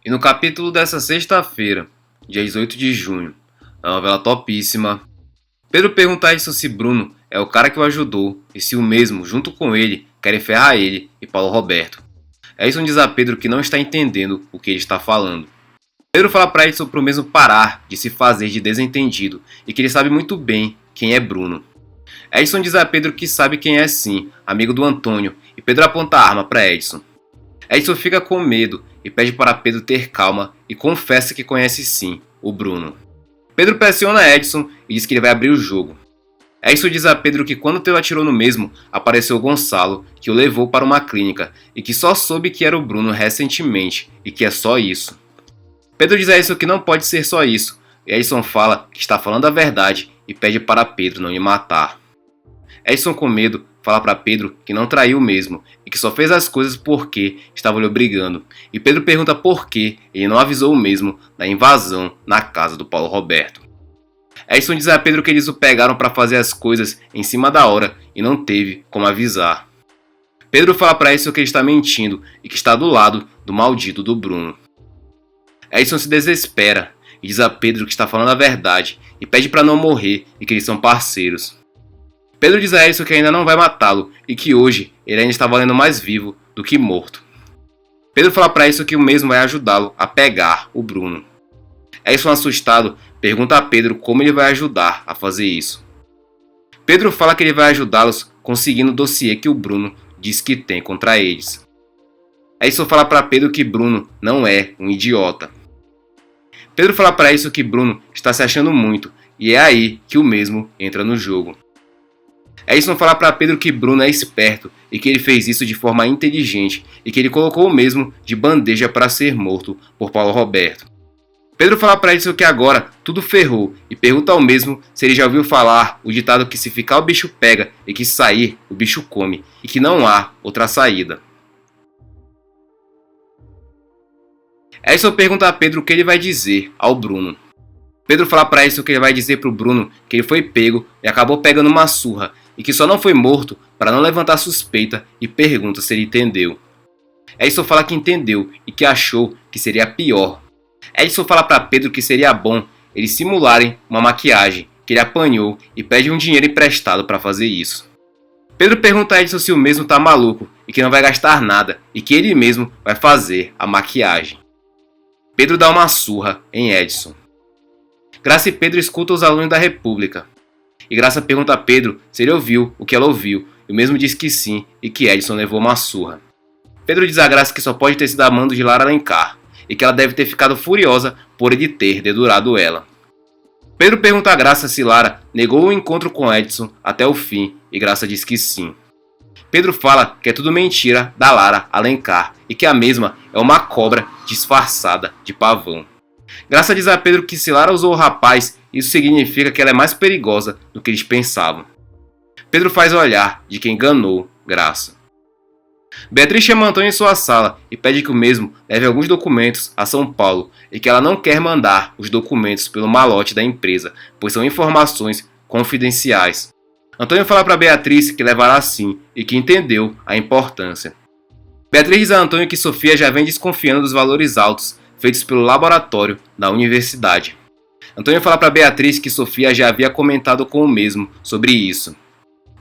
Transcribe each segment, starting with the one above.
E no capítulo dessa sexta-feira, dia 18 de junho, da novela topíssima, Pedro pergunta a Edson se Bruno é o cara que o ajudou e se o mesmo, junto com ele, querem ferrar ele e Paulo Roberto. Edson diz a Pedro que não está entendendo o que ele está falando. Pedro fala para Edson para o mesmo parar de se fazer de desentendido e que ele sabe muito bem quem é Bruno. Edson diz a Pedro que sabe quem é sim, amigo do Antônio, e Pedro aponta a arma para Edson. Edson fica com medo e pede para Pedro ter calma e confessa que conhece sim o Bruno. Pedro pressiona Edson e diz que ele vai abrir o jogo. Edson diz a Pedro que quando Teu atirou no mesmo, apareceu Gonçalo, que o levou para uma clínica e que só soube que era o Bruno recentemente e que é só isso. Pedro diz a Edson que não pode ser só isso, e Edson fala que está falando a verdade e pede para Pedro não lhe matar. Edson, com medo, fala para Pedro que não traiu mesmo e que só fez as coisas porque estavam lhe obrigando, e Pedro pergunta por que ele não avisou o mesmo da invasão na casa do Paulo Roberto. Edson diz a Pedro que eles o pegaram para fazer as coisas em cima da hora e não teve como avisar. Pedro fala para Edson que ele está mentindo e que está do lado do maldito do Bruno. Edson se desespera e diz a Pedro que está falando a verdade e pede para não morrer e que eles são parceiros. Pedro diz a Edson que ainda não vai matá-lo e que hoje ele ainda está valendo mais vivo do que morto. Pedro fala para Edson que o mesmo vai ajudá-lo a pegar o Bruno. Edson, assustado, pergunta a Pedro como ele vai ajudar a fazer isso. Pedro fala que ele vai ajudá-los conseguindo o dossiê que o Bruno diz que tem contra eles. Edson fala para Pedro que Bruno não é um idiota. Pedro fala para Edson que Bruno está se achando muito e é aí que o mesmo entra no jogo. Edson fala para Pedro que Bruno é esperto e que ele fez isso de forma inteligente e que ele colocou o mesmo de bandeja para ser morto por Paulo Roberto. Pedro fala para Edson que agora tudo ferrou e pergunta ao mesmo se ele já ouviu falar o ditado que se ficar o bicho pega e que sair o bicho come e que não há outra saída. Edson pergunta a Pedro o que ele vai dizer ao Bruno. Pedro fala para Edson que ele vai dizer para o Bruno que ele foi pego e acabou pegando uma surra e que só não foi morto para não levantar suspeita e pergunta se ele entendeu. Edson fala que entendeu e que achou que seria pior. Edson fala para Pedro que seria bom eles simularem uma maquiagem que ele apanhou e pede um dinheiro emprestado para fazer isso. Pedro pergunta a Edson se o mesmo tá maluco e que não vai gastar nada e que ele mesmo vai fazer a maquiagem. Pedro dá uma surra em Edson. Graça e Pedro escutam os alunos da República. E Graça pergunta a Pedro se ele ouviu o que ela ouviu, e o mesmo diz que sim e que Edson levou uma surra. Pedro diz a Graça que só pode ter sido a mando de Lara Alencar, e que ela deve ter ficado furiosa por ele ter dedurado ela. Pedro pergunta a Graça se Lara negou o encontro com Edson até o fim, e Graça diz que sim. Pedro fala que é tudo mentira da Lara Alencar e que a mesma é uma cobra disfarçada de pavão. Graça diz a Pedro que se Lara usou o rapaz, isso significa que ela é mais perigosa do que eles pensavam. Pedro faz o olhar de quem enganou Graça. Beatriz chama Antônio em sua sala e pede que o mesmo leve alguns documentos a São Paulo e que ela não quer mandar os documentos pelo malote da empresa, pois são informações confidenciais. Antônio fala para Beatriz que levará sim e que entendeu a importância. Beatriz diz a Antônio que Sofia já vem desconfiando dos valores altos feitos pelo laboratório da universidade. Antônio fala para Beatriz que Sofia já havia comentado com o mesmo sobre isso.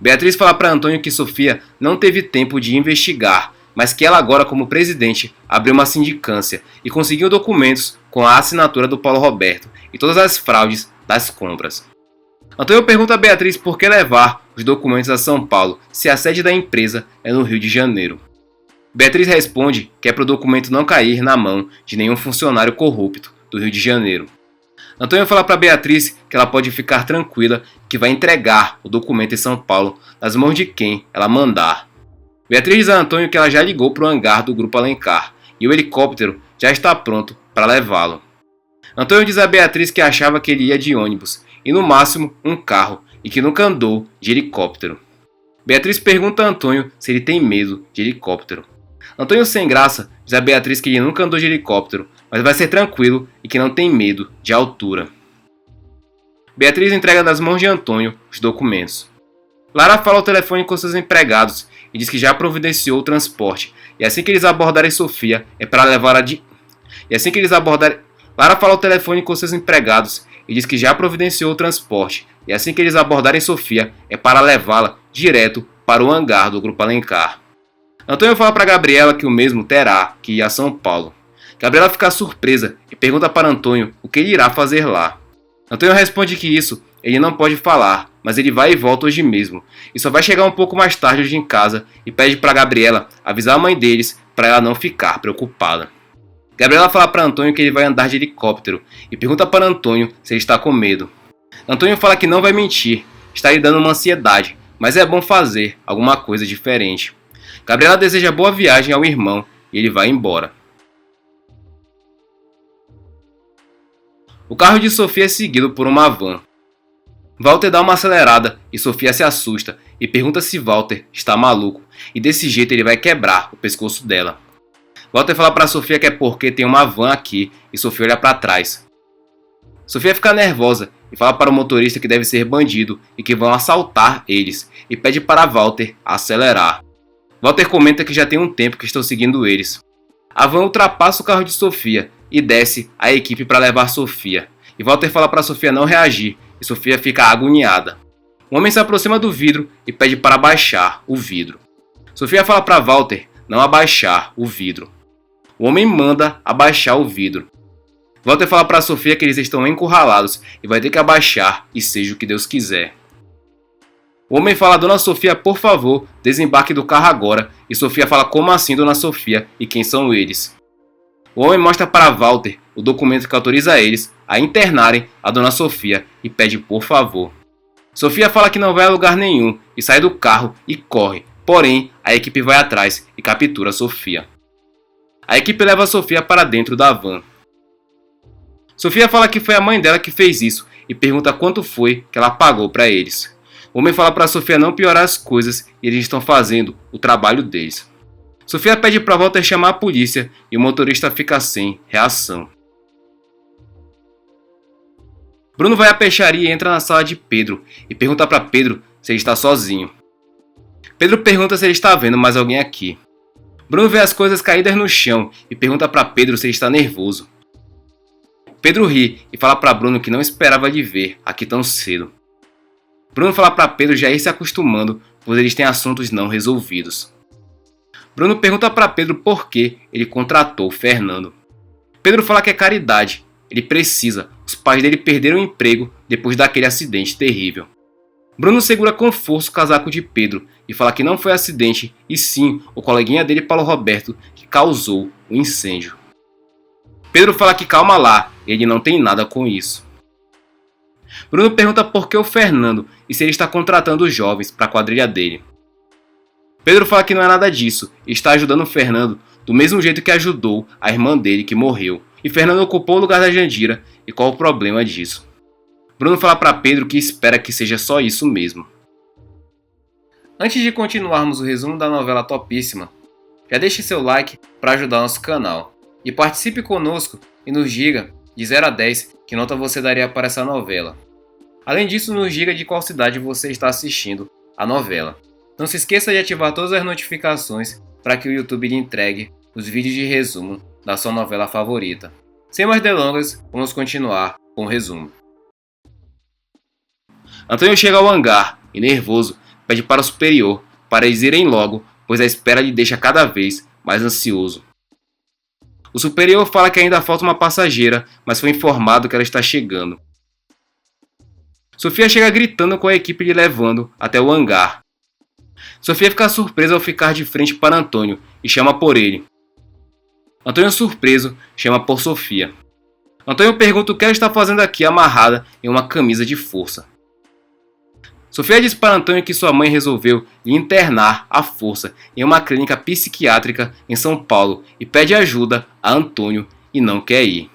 Beatriz fala para Antônio que Sofia não teve tempo de investigar, mas que ela agora, como presidente, abriu uma sindicância e conseguiu documentos com a assinatura do Paulo Roberto e todas as fraudes das compras. Antônio pergunta a Beatriz por que levar os documentos a São Paulo se a sede da empresa é no Rio de Janeiro. Beatriz responde que é para o documento não cair na mão de nenhum funcionário corrupto do Rio de Janeiro. Antônio fala para Beatriz que ela pode ficar tranquila que vai entregar o documento em São Paulo nas mãos de quem ela mandar. Beatriz diz a Antônio que ela já ligou para o hangar do Grupo Alencar e o helicóptero já está pronto para levá-lo. Antônio diz a Beatriz que achava que ele ia de ônibus e no máximo um carro e que nunca andou de helicóptero. Beatriz pergunta a Antônio se ele tem medo de helicóptero. Antônio, sem graça, diz a Beatriz que ele nunca andou de helicóptero, mas vai ser tranquilo e que não tem medo de altura. Beatriz entrega nas mãos de Antônio os documentos. Lara fala ao telefone com seus empregados e diz que já providenciou o transporte, e assim que eles abordarem Sofia, é para levá-la E assim que eles abordarem, Lara fala ao telefone com seus empregados e diz que já providenciou o transporte. E assim que eles abordarem Sofia, é para levá-la direto para o hangar do Grupo Alencar. Antônio fala para Gabriela que o mesmo terá que ir a São Paulo. Gabriela fica surpresa e pergunta para Antônio o que ele irá fazer lá. Antônio responde que isso ele não pode falar, mas ele vai e volta hoje mesmo, e só vai chegar um pouco mais tarde hoje em casa e pede para Gabriela avisar a mãe deles para ela não ficar preocupada. Gabriela fala para Antônio que ele vai andar de helicóptero e pergunta para Antônio se ele está com medo. Antônio fala que não vai mentir, está lhe dando uma ansiedade, mas é bom fazer alguma coisa diferente. Gabriela deseja boa viagem ao irmão e ele vai embora. O carro de Sofia é seguido por uma van. Walter dá uma acelerada e Sofia se assusta e pergunta se Walter está maluco e desse jeito ele vai quebrar o pescoço dela. Walter fala para Sofia que é porque tem uma van aqui e Sofia olha para trás. Sofia fica nervosa e fala para o motorista que deve ser bandido e que vão assaltar eles e pede para Walter acelerar. Walter comenta que já tem um tempo que estão seguindo eles. A van ultrapassa o carro de Sofia e desce a equipe para levar Sofia. E Walter fala para Sofia não reagir e Sofia fica agoniada. Um homem se aproxima do vidro e pede para abaixar o vidro. Sofia fala para Walter não abaixar o vidro. O homem manda abaixar o vidro. Walter fala para Sofia que eles estão encurralados e vai ter que abaixar e seja o que Deus quiser. O homem fala: Dona Sofia, por favor, desembarque do carro agora. E Sofia fala: como assim, Dona Sofia? E quem são eles? O homem mostra para Walter o documento que autoriza eles a internarem a Dona Sofia e pede por favor. Sofia fala que não vai a lugar nenhum e sai do carro e corre. Porém, a equipe vai atrás e captura Sofia. A equipe leva Sofia para dentro da van. Sofia fala que foi a mãe dela que fez isso e pergunta quanto foi que ela pagou para eles. O homem fala para Sofia não piorar as coisas e eles estão fazendo o trabalho deles. Sofia pede para Walter chamar a polícia e o motorista fica sem reação. Bruno vai à peixaria e entra na sala de Pedro e pergunta para Pedro se ele está sozinho. Pedro pergunta se ele está vendo mais alguém aqui. Bruno vê as coisas caídas no chão e pergunta para Pedro se ele está nervoso. Pedro ri e fala para Bruno que não esperava lhe ver aqui tão cedo. Bruno fala para Pedro já ir se acostumando, pois eles têm assuntos não resolvidos. Bruno pergunta para Pedro por que ele contratou Fernando. Pedro fala que é caridade, ele precisa, os pais dele perderam o emprego depois daquele acidente terrível. Bruno segura com força o casaco de Pedro e fala que não foi acidente e sim o coleguinha dele, Paulo Roberto, que causou o incêndio. Pedro fala que calma lá, ele não tem nada com isso. Bruno pergunta por que o Fernando e se ele está contratando os jovens para a quadrilha dele. Pedro fala que não é nada disso e está ajudando o Fernando do mesmo jeito que ajudou a irmã dele que morreu. E Fernando ocupou o lugar da Jandira e qual o problema disso? Bruno fala para Pedro que espera que seja só isso mesmo. Antes de continuarmos o resumo da novela topíssima, já deixe seu like para ajudar nosso canal. E participe conosco e nos diga, de 0 a 10, que nota você daria para essa novela. Além disso, nos diga de qual cidade você está assistindo a novela. Não se esqueça de ativar todas as notificações para que o YouTube lhe entregue os vídeos de resumo da sua novela favorita. Sem mais delongas, vamos continuar com o resumo. Antônio chega ao hangar e, nervoso, pede para o superior para eles irem logo, pois a espera lhe deixa cada vez mais ansioso. O superior fala que ainda falta uma passageira, mas foi informado que ela está chegando. Sofia chega gritando com a equipe lhe levando até o hangar. Sofia fica surpresa ao ficar de frente para Antônio e chama por ele. Antônio, surpreso, chama por Sofia. Antônio pergunta o que ela está fazendo aqui amarrada em uma camisa de força. Sofia diz para Antônio que sua mãe resolveu lhe internar à força em uma clínica psiquiátrica em São Paulo e pede ajuda a Antônio e não quer ir.